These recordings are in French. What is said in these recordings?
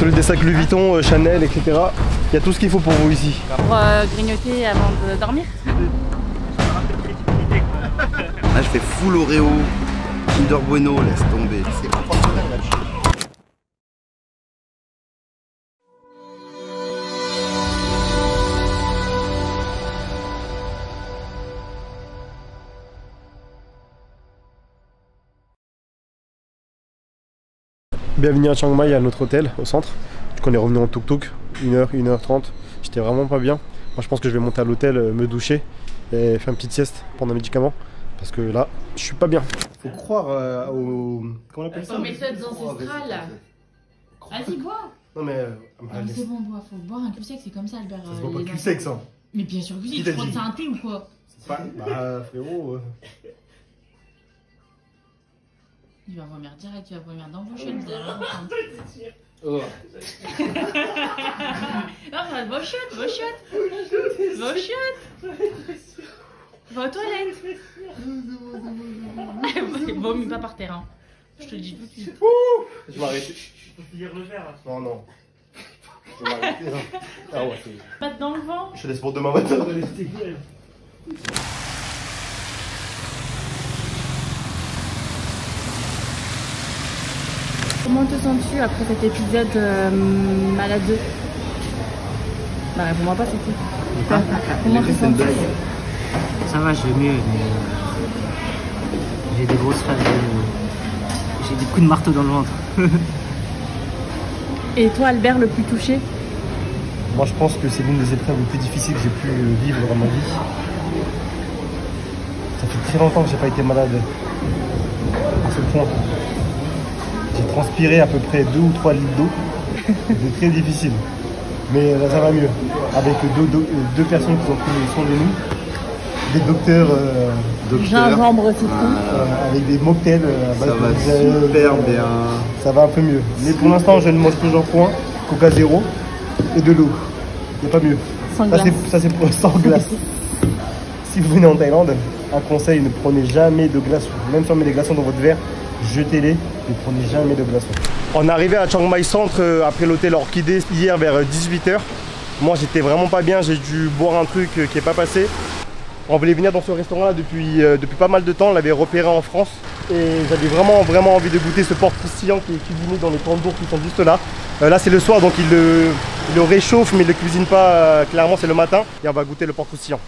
Celui des sacs Louis Vuitton, Chanel, etc. Il y a tout ce qu'il faut pour vous ici. Pour grignoter avant de dormir. Là je fais full Oreo, Kinder Bueno, laisse tomber. C'est pas partenaire là-dessus. Bienvenue à Chiang Mai, à notre hôtel, au centre. On est revenu en tuk-tuk, 1h, 1h30. J'étais vraiment pas bien. Moi je pense que je vais monter à l'hôtel, me doucher et faire une petite sieste, prendre un médicament. Parce que là, je suis pas bien. Faut croire au... Comment on appelle ça? Aux méthodes ancestrales. Vas-y, bois. Non mais... c'est bon, bois. Faut boire un cul sec, c'est comme ça, Albert. Ça se boit pas cul sec, ça. Mais bien sûr que si, tu crois que c'est un thé ou quoi? Bah frérot... Il va vomir direct, il va vomir dans vos chaînes. Oh. Non, vos chiottes. Va aux toilettes. Vomis pas par terre, hein. Je te le dis tout de suite. Je vais arrêter. Je peux finir le verre. Non, non. Je vais m'arrêter. Ah ouais, c'est... Pas dans le vent. Je te laisse pour demain matin. Comment te sens-tu après cet épisode malade? Bah réponds-moi pas, c'est tout. Comment te sens-tu? Ça va, je vais mieux, mais j'ai des grosses phases j'ai des coups de marteau dans le ventre. Et toi, Albert, le plus touché? Moi je pense que c'est l'une des épreuves les plus difficiles que j'ai pu vivre dans ma vie. Ça fait très longtemps que j'ai pas été malade à ce point. J'ai transpiré à peu près 2 ou 3 litres d'eau. C'était très difficile. Mais là ça va mieux. Avec deux personnes qui ont pris soin de nous. Des docteurs. Gingembre citron. Avec des mocktails. Ça va super bien. Ça va un peu mieux. Mais pour l'instant je ne mange toujours point. Coca zéro et de l'eau. Il n'y a pas mieux. Ça c'est pour sans glace. Si vous venez en Thaïlande, un conseil, ne prenez jamais de glaçons. Même si on met des glaçons dans votre verre, jetez-les, ne prenez jamais de glaçons. On est arrivé à Chiang Mai Centre après l'hôtel Orchidée hier vers 18 h. Moi j'étais vraiment pas bien, j'ai dû boire un truc qui n'est pas passé. On voulait venir dans ce restaurant là depuis pas mal de temps, on l'avait repéré en France. Et j'avais vraiment envie de goûter ce porc croustillant qui est cuisiné dans les tandoors qui sont juste là. Là c'est le soir donc il le réchauffe mais il ne le cuisine pas, clairement c'est le matin. Et on va goûter le porc croustillant.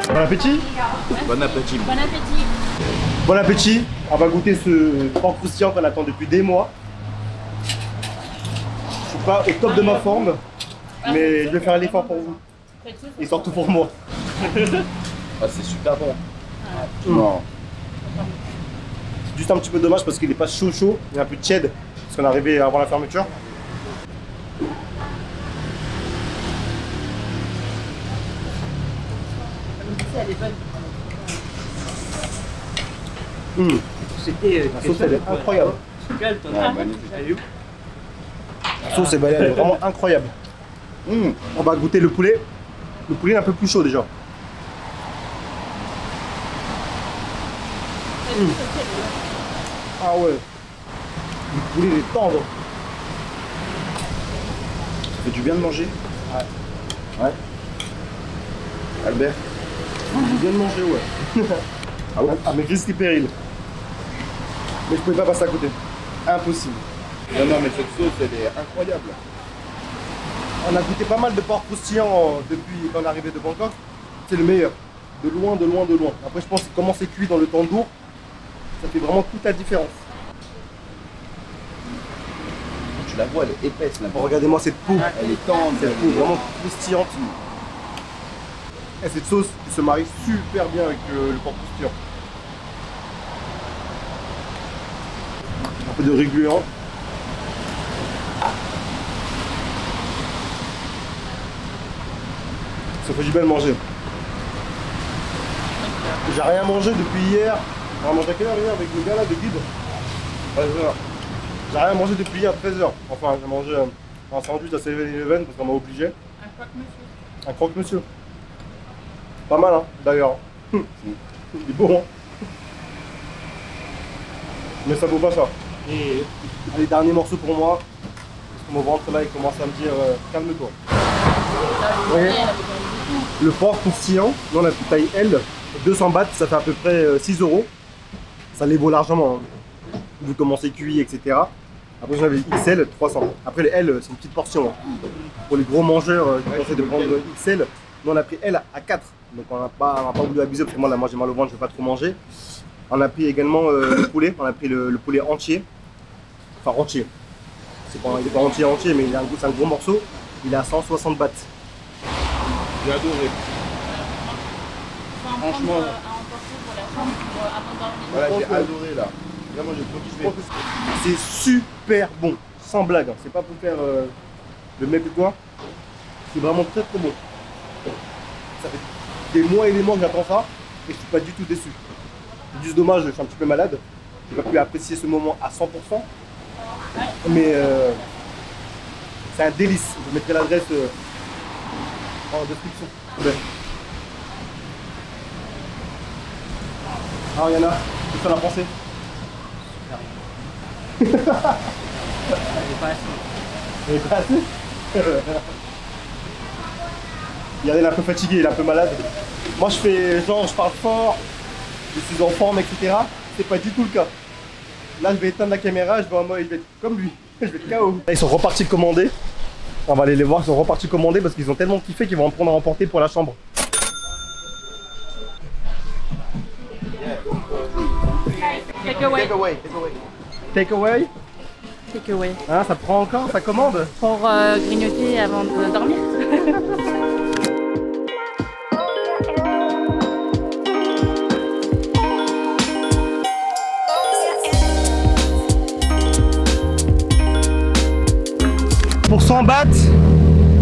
Bon appétit. Bon appétit. Bon appétit. Bon appétit. On va goûter ce porc croustillant qu'on attend depuis des mois. Je suis pas au top de ma forme, mais je vais faire l'effort pour vous. Et surtout pour moi. Ah, c'est super bon. Non. C'est juste un petit peu dommage parce qu'il n'est pas chaud. Il y a un peu de tiède parce qu'on est arrivé avant la fermeture. Elle est bonne. C'était La sauce elle est incroyable. La sauce elle est vraiment incroyable. On va goûter le poulet. Le poulet est un peu plus chaud déjà. Ah ouais. Le poulet il est tendre. Ça fait du bien de manger. Ouais. Albert. Du bien de manger, ouais. Ah ouais. Ah mais risque et péril. Mais je pouvais pas passer à côté. Impossible. Non, non, mais cette sauce, elle est incroyable. On a goûté pas mal de porc croustillant depuis qu'on est arrivé de Bangkok. C'est le meilleur. De loin. Après, je pense que comment c'est cuit dans le tandoor, ça fait vraiment toute la différence. Tu la vois, elle est épaisse là. Regardez-moi cette peau. Elle est tendre, Cette peau vraiment croustillante. Et cette sauce se marie super bien avec le porc croustillant. Un peu de régulièrement. Ça fait du bien de manger. J'ai rien mangé depuis hier. On a mangé à quelle heure hier avec le gars là de guide? 13 h. J'ai rien mangé depuis hier 13h. Enfin, j'ai mangé un sandwich à 7-Eleven parce qu'on m'a obligé. Un croque-monsieur. Un croque-monsieur. Pas mal, hein, d'ailleurs. Il est bon, hein. Mais ça vaut pas ça. Et allez, dernier morceau pour moi. Parce que mon ventre là, il commence à me dire calme-toi. Vous voyez, le porc croustillant, nous on a pris taille L, 200 bahts, ça fait à peu près 6 €. Ça les vaut largement, hein. Vu comment c'est cuit, etc. Après j'en avais XL, 300. Après les L, c'est une petite portion, hein. Pour les gros mangeurs, je conseille de prendre XL. Nous on a pris L à 4. Donc on n'a pas voulu abuser parce que moi là, j'ai mal au ventre, je ne vais pas trop manger. On a pris également le poulet, on a pris le poulet entier. Enfin entier. Il n'est pas entier, mais c'est un gros morceau. Il est à 160 bahts. J'ai adoré. Franchement, à emporter pour la chambre pour avant de dormir. Voilà, j'ai adoré là. Là, moi j'ai trop kiffé. C'est super bon, sans blague. Hein. C'est pas pour faire le mec de toi. C'est vraiment très bon. Ça fait des mois et des mois que j'attends ça et je suis pas du tout déçu. C'est juste dommage, je suis un petit peu malade. J'ai pas pu apprécier ce moment à 100%. Mais c'est un délice. Je mettrai l'adresse en description. Ouais. Alors Yana, qu'est-ce que t'en as pensé? Il est pas assez. Il est pas assez. Regardez, il est un peu fatigué, il est un peu malade. Moi je fais genre, je parle fort, je suis en forme, etc. C'est pas du tout le cas. Là je vais éteindre la caméra, je vais en mode, je vais être comme lui. Je vais être KO. Là, ils sont repartis commander. On va aller les voir, ils sont repartis commander parce qu'ils ont tellement kiffé qu'ils vont en prendre à emporter pour la chambre. Take away. Take away. Take away. Hein, ça prend encore, ça commande. Pour grignoter avant de dormir. Pour 100 bahts,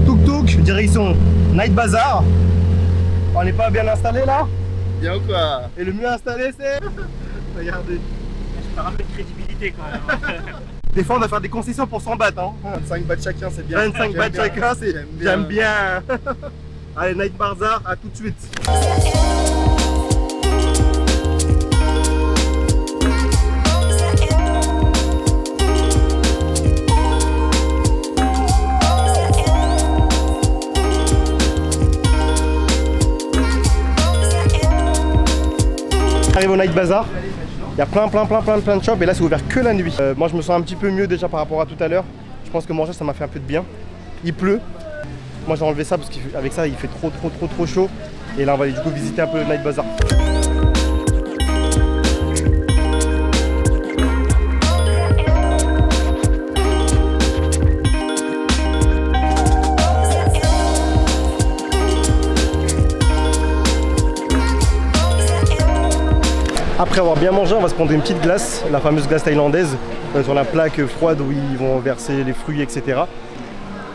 tuk-tuk, direction Night Bazaar. On n'est pas bien installé là? Bien ou quoi? Et le mieux installé c'est... Regardez. Je perds un peu de crédibilité quand même. Des fois on va faire des concessions pour 100 bahts. Hein. 25 bahts chacun, c'est bien. 25 bahts chacun, c'est... J'aime bien. Allez, Night Bazaar, à tout de suite. Arrive au Night Bazaar, il y a plein de shops et là c'est ouvert que la nuit. Moi je me sens un petit peu mieux déjà par rapport à tout à l'heure. Je pense que manger ça m'a fait un peu de bien. Il pleut. Moi j'ai enlevé ça parce qu'avec ça il fait trop chaud. Et là on va aller du coup visiter un peu le Night Bazaar. Après avoir bien mangé, on va se prendre une petite glace, la fameuse glace thaïlandaise, sur la plaque froide où ils vont verser les fruits, etc.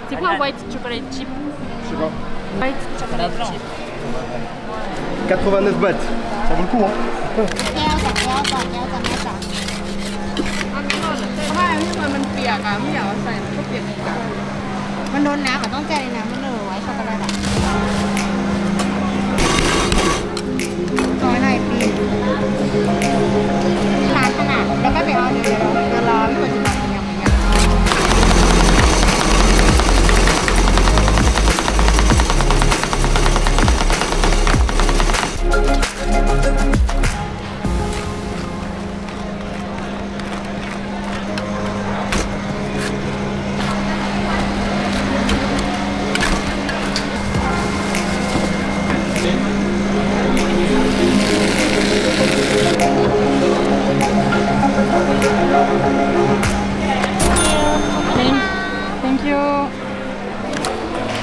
C'est quoi white chocolate chip? Je sais pas. White chocolate chip. 89 bahts, ça vaut le coup hein. มันเปียกอ่ะไม่อยากใส่ก็เปียกอีกอ่ะมันโดนน้ำอ่ะต้องแช่ในน้ำมันเลยไว้ช็อกโกแลตอ่ะน้อยหน่อยปีร้านขนาดแล้วก็ไปเอาเดี๋ยวร้อนคนจะทำยังไงอ่ะ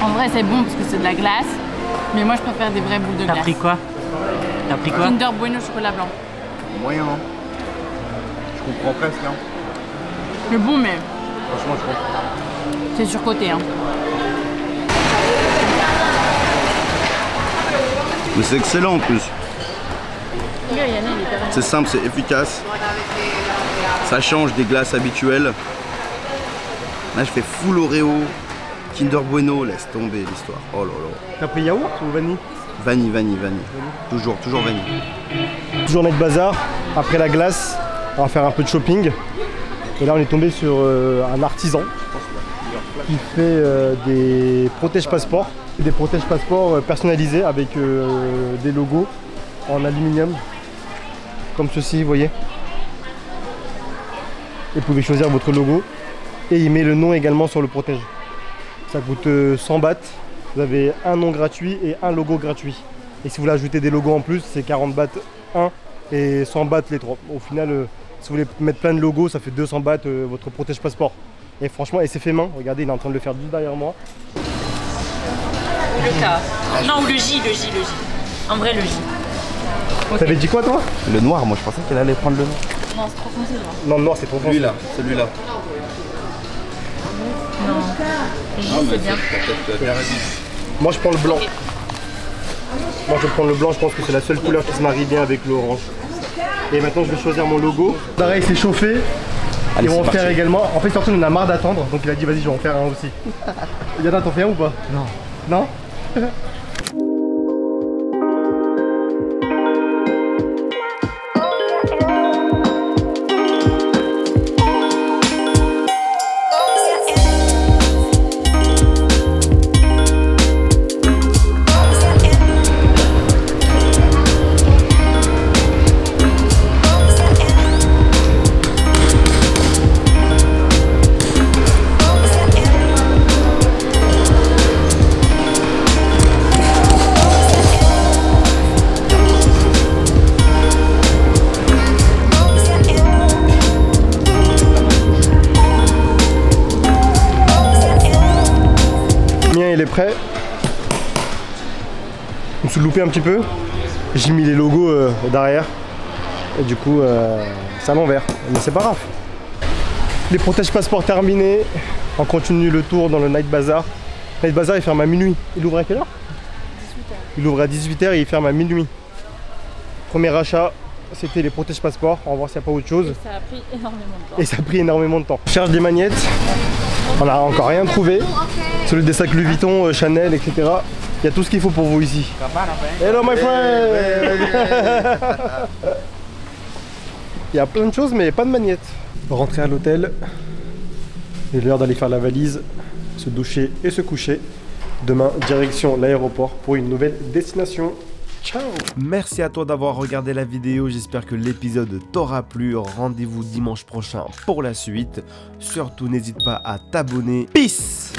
En vrai c'est bon parce que c'est de la glace, mais moi je préfère des vraies boules de glace. T'as pris quoi? T'as pris quoi? Kinder Bueno chocolat blanc. Moyen, hein. Je comprends presque, hein. C'est bon mais Franchement, je comprends. c'est surcoté hein. Mais c'est excellent en plus. C'est simple, c'est efficace. Ça change des glaces habituelles. Là, je fais full Oreo, Kinder Bueno, laisse tomber l'histoire. Oh là là. T'as pris yaourt ou vanille? Vanille. Toujours vanille. Toujours Night Bazaar, après la glace, on va faire un peu de shopping. Et là on est tombé sur un artisan qui fait des protège-passeports. Des protège-passeports personnalisés avec des logos en aluminium. Comme ceci, vous voyez. Et vous pouvez choisir votre logo. Et il met le nom également sur le protège. Ça coûte 100 bahts. Vous avez un nom gratuit et un logo gratuit. Et si vous voulez ajouter des logos en plus, c'est 40 bahts 1 et 100 bahts les 3. Au final, si vous voulez mettre plein de logos, ça fait 200 bahts votre protège passeport. Et franchement, et c'est fait main. Regardez, il est en train de le faire juste derrière moi. Le K. Non, ou le J. En vrai, le J. Okay. T'avais dit quoi toi? Le noir, moi je pensais qu'elle allait prendre le noir. Non, c'est trop foncé, genre. Non, le noir c'est trop foncé. Celui-là, celui-là. Non. J, c'est bien. Moi je prends le blanc. Moi je prends le blanc, je pense que c'est la seule couleur qui se marie bien avec l'orange. Et maintenant je vais choisir mon logo. Pareil, c'est chauffé. Allez, et on va en faire parti. également. En fait, surtout, on en a marre d'attendre. Donc il a dit, vas-y, je vais en faire un aussi. Yana, t'en fais un ou pas? Non. Non? Il est prêt. Je me suis loupé un petit peu. J'ai mis les logos derrière. Et du coup, c'est à l'envers. Mais c'est pas grave. Les protège passeports terminés. On continue le tour dans le Night Bazaar. Night Bazaar, il ferme à minuit. Il ouvre à quelle heure? 18h. Il ouvre à 18h et il ferme à minuit. Premier achat, c'était les protège passeports. On va voir s'il n'y a pas autre chose. Et ça a pris énormément de temps. Et ça a pris énormément de temps. Je cherche des magnettes. On n'a encore rien trouvé. Celui des sacs Louis Vuitton, Chanel, etc. Il y a tout ce qu'il faut pour vous ici. Hello my friend. Il y a plein de choses mais pas de magnettes. Rentrer à l'hôtel. Il est l'heure d'aller faire la valise, se doucher et se coucher. Demain, direction l'aéroport pour une nouvelle destination. Ciao! Merci à toi d'avoir regardé la vidéo, j'espère que l'épisode t'aura plu. Rendez-vous dimanche prochain pour la suite. Surtout n'hésite pas à t'abonner. Peace!